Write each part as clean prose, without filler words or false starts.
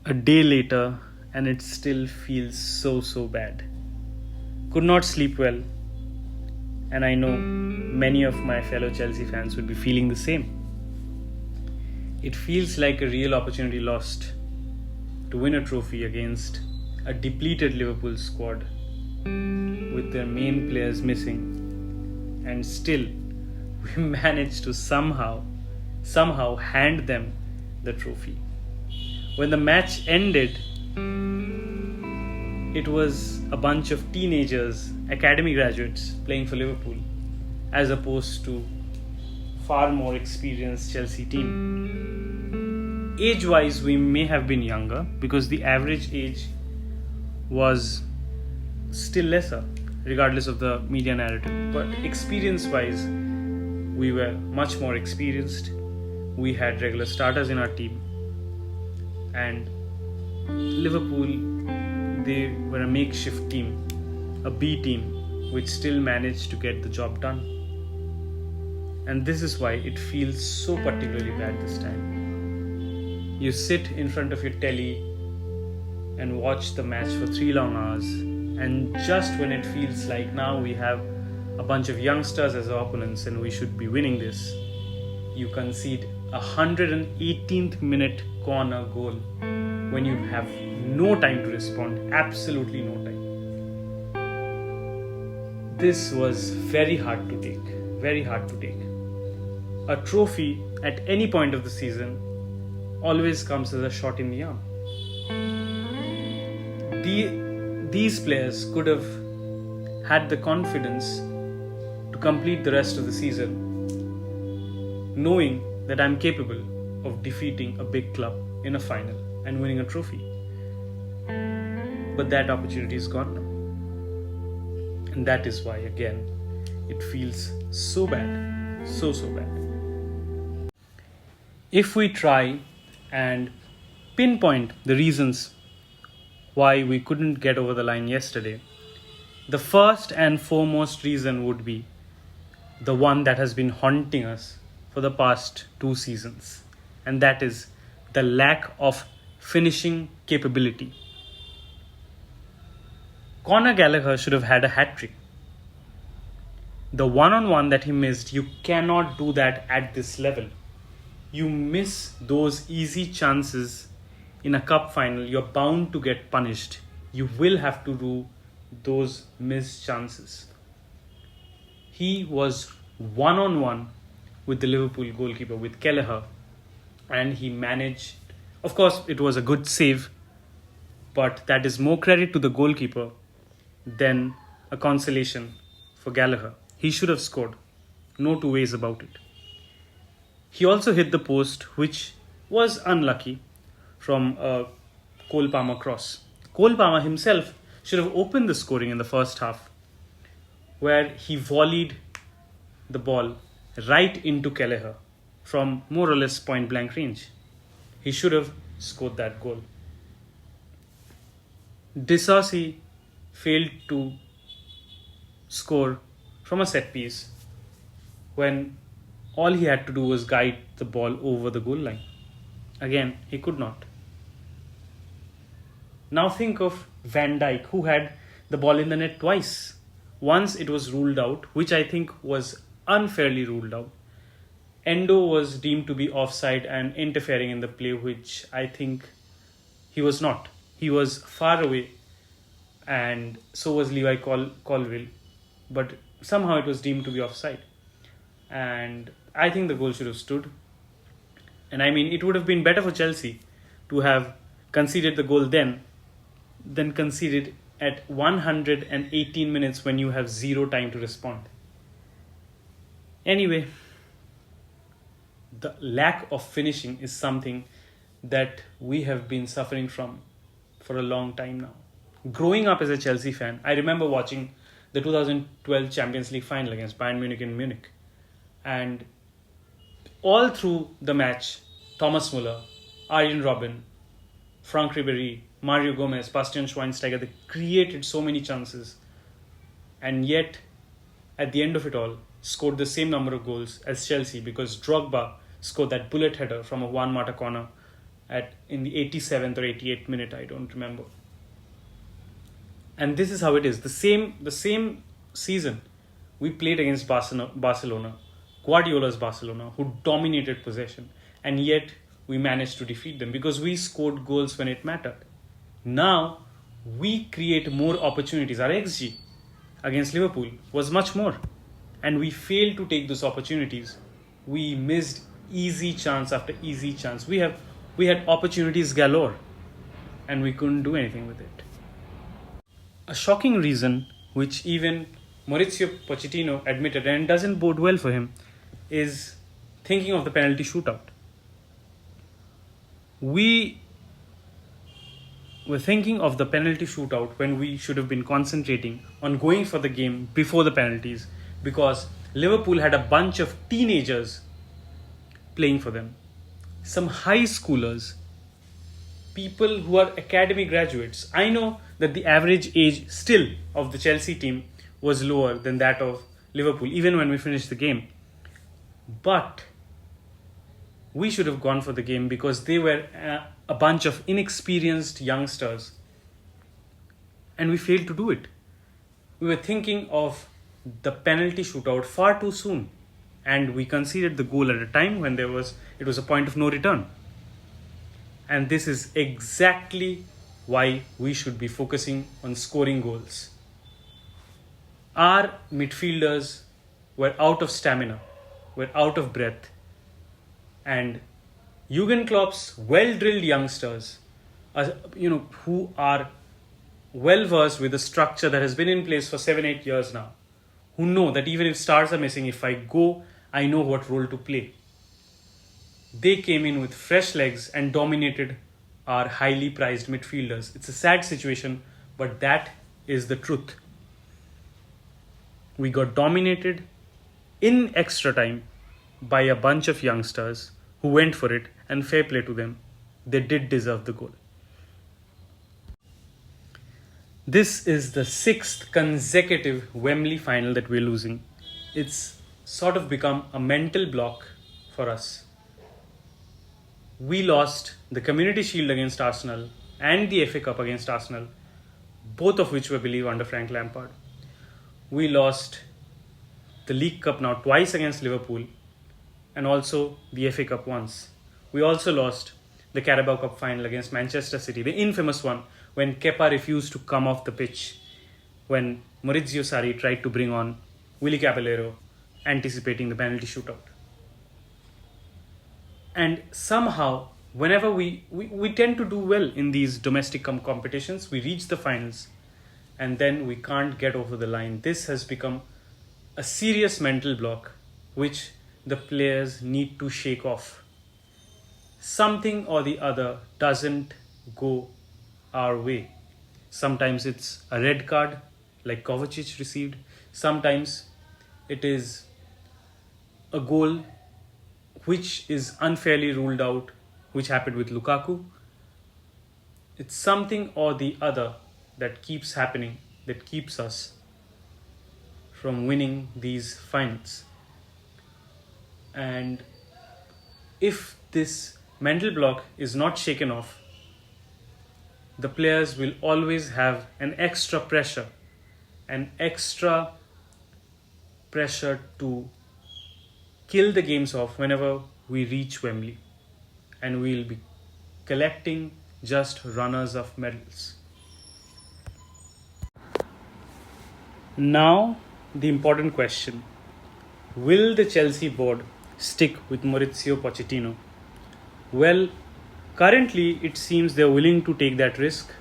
A day later, and it still feels so bad. Could not sleep well, and I know many of my fellow Chelsea fans would be feeling the same. It feels like a real opportunity lost to win a trophy against a depleted Liverpool squad with their main players missing, and still we managed to somehow hand them the trophy. When the match ended, it was a bunch of teenagers, academy graduates playing for Liverpool, as opposed to far more experienced Chelsea team. Age-wise, we may have been younger because the average age was still lesser, regardless of the media narrative. But experience-wise, we were much more experienced. We had regular starters in our team. And Liverpool, they were a makeshift team, a B team, which still managed to get the job done. And this is why it feels so particularly bad this time. You sit in front of your telly and watch the match for 3 long hours, and just when it feels like now we have a bunch of youngsters as our opponents and we should be winning this, you concede a 118th minute corner goal when you have no time to respond, absolutely no time. This was very hard to take. A trophy at any point of the season always comes as a shot in the arm. These players could have had the confidence to complete the rest of the season knowing that I'm capable of defeating a big club in a final and winning a trophy. But that opportunity is gone now. And that is why, again, it feels so bad, so bad. If we try and pinpoint the reasons why we couldn't get over the line yesterday, the first and foremost reason would be the one that has been haunting us for the past 2 seasons, and that is the lack of finishing capability. Conor Gallagher should have had a hat-trick. The one-on-one that he missed, you cannot do that at this level. You miss those easy chances in a cup final, you're bound to get punished. You will have to do those missed chances. He was one-on-one with the Liverpool goalkeeper, with Kelleher, and he managed. Of course, it was a good save, but that is more credit to the goalkeeper than a consolation for Gallagher. He should have scored, no two ways about it. He also hit the post, which was unlucky, from a Cole Palmer cross. Cole Palmer himself should have opened the scoring in the first half, where he volleyed the ball right into Kelleher from more or less point blank range. He should have scored that goal. Disasi failed to score from a set piece when all he had to do was guide the ball over the goal line. Again, he could not. Now think of Van Dijk, who had the ball in the net twice. Once it was ruled out, which I think was unfairly ruled out. Endo was deemed to be offside and interfering in the play, which I think he was not. He was far away, and so was Levi Colwill, but somehow it was deemed to be offside. And I think the goal should have stood. And I mean, it would have been better for Chelsea to have conceded the goal then than conceded at 118 minutes when you have zero time to respond. Anyway, the lack of finishing is something that we have been suffering from for a long time now. Growing up as a Chelsea fan, I remember watching the 2012 Champions League final against Bayern Munich in Munich. And all through the match, Thomas Muller, Arjen Robben, Frank Ribéry, Mario Gomez, Bastian Schweinsteiger, they created so many chances. And yet, at the end of it all, scored the same number of goals as Chelsea, because Drogba scored that bullet header from a Juan Mata corner in the 87th or 88th minute, I don't remember. And this is how it is. The same season, we played against Barcelona, Guardiola's Barcelona, who dominated possession, and yet we managed to defeat them because we scored goals when it mattered. Now we create more opportunities. Our XG against Liverpool was much more, and we failed to take those opportunities. We missed easy chance after easy chance. We had opportunities galore, and we couldn't do anything with it. A shocking reason, which even Maurizio Pochettino admitted and doesn't bode well for him, is thinking of the penalty shootout. We were thinking of the penalty shootout when we should have been concentrating on going for the game before the penalties, because Liverpool had a bunch of teenagers playing for them. Some high schoolers, people who are academy graduates. I know that the average age still of the Chelsea team was lower than that of Liverpool, even when we finished the game. But we should have gone for the game because they were a bunch of inexperienced youngsters, and we failed to do it. We were thinking of the penalty shootout far too soon, and we conceded the goal at a time when it was a point of no return. And this is exactly why we should be focusing on scoring goals. Our midfielders were out of stamina, were out of breath, and Jurgen Klopp's well-drilled youngsters, who are well versed with a structure that has been in place for 7-8 years now, who know that even if stars are missing, if I go, I know what role to play. They came in with fresh legs and dominated our highly prized midfielders. It's a sad situation, but that is the truth. We got dominated in extra time by a bunch of youngsters who went for it, and fair play to them. They did deserve the goal. This is the 6th consecutive Wembley final that we're losing. It's sort of become a mental block for us. We lost the Community Shield against Arsenal and the FA Cup against Arsenal, both of which were, I believe, under Frank Lampard. We lost the League Cup now twice against Liverpool, and also the FA Cup once. We also lost the Carabao Cup Final against Manchester City, the infamous one when Kepa refused to come off the pitch, when Maurizio Sarri tried to bring on Willy Caballero, anticipating the penalty shootout. And somehow, whenever we tend to do well in these domestic competitions, we reach the finals, and then we can't get over the line. This has become a serious mental block, which the players need to shake off. Something or the other doesn't go our way. Sometimes it's a red card, like Kovacic received. Sometimes it is a goal which is unfairly ruled out, which happened with Lukaku. It's something or the other that keeps happening, that keeps us from winning these finals. And if this mental block is not shaken off, the players will always have an extra pressure to kill the games off whenever we reach Wembley, and we'll be collecting just runners of medals. Now, the important question: will the Chelsea board stick with Maurizio Pochettino? Well, currently it seems they're willing to take that risk,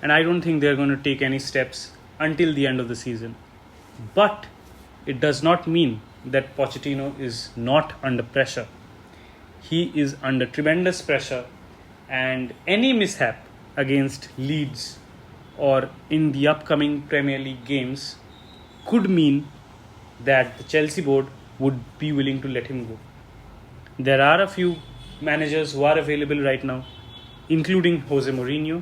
and I don't think they're going to take any steps until the end of the season. But it does not mean that Pochettino is not under pressure. He is under tremendous pressure, and any mishap against Leeds or in the upcoming Premier League games could mean that the Chelsea board would be willing to let him go. There are a few managers who are available right now, including Jose Mourinho,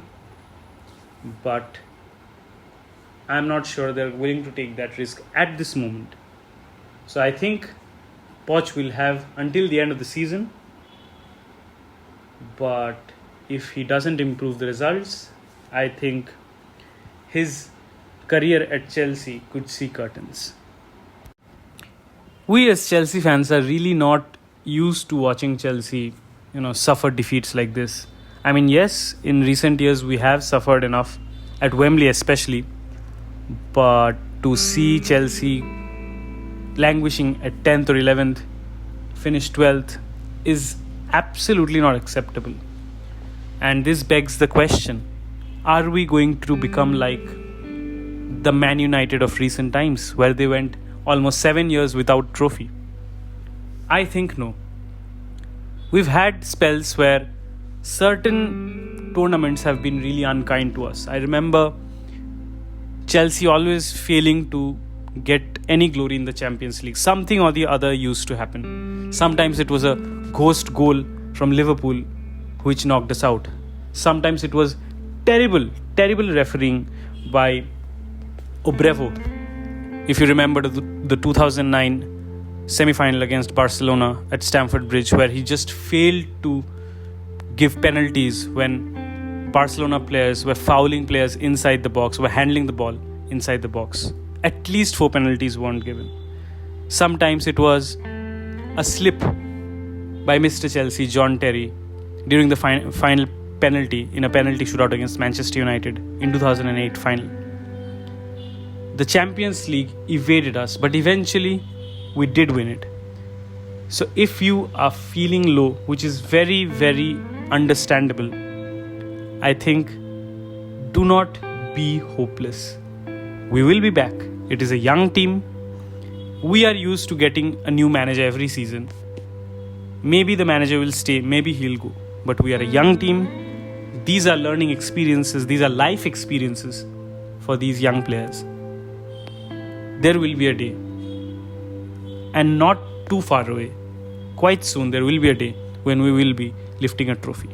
but I'm not sure they're willing to take that risk at this moment. So I think Poch will have until the end of the season But if he doesn't improve the results, I think his career at Chelsea could see curtains. We as Chelsea fans are really not used to watching Chelsea, suffer defeats like this. I mean, yes, in recent years we have suffered enough, at Wembley especially, but to see Chelsea languishing at 10th or 11th, finish 12th, is absolutely not acceptable. And this begs the question, are we going to become like the Man United of recent times, where they went almost 7 years without trophy? I think no. We've had spells where certain tournaments have been really unkind to us. I remember Chelsea always failing to get any glory in the Champions League. Something or the other used to happen. Sometimes it was a ghost goal from Liverpool which knocked us out. Sometimes it was terrible refereeing by Obrevo. If you remember the 2009 semi-final against Barcelona at Stamford Bridge, where he just failed to give penalties when Barcelona players were fouling players inside the box, were handling the ball inside the box. At least 4 penalties weren't given. Sometimes it was a slip by Mr. Chelsea, John Terry, during the final penalty in a penalty shootout against Manchester United in 2008 final. The Champions League evaded us, but eventually we did win it. So if you are feeling low, which is very, very understandable, I think do not be hopeless. We will be back. It is a young team. We are used to getting a new manager every season. Maybe the manager will stay, maybe he'll go. But we are a young team. These are learning experiences, these are life experiences for these young players. There will be a day, and not too far away, quite soon there will be a day when we will be lifting a trophy.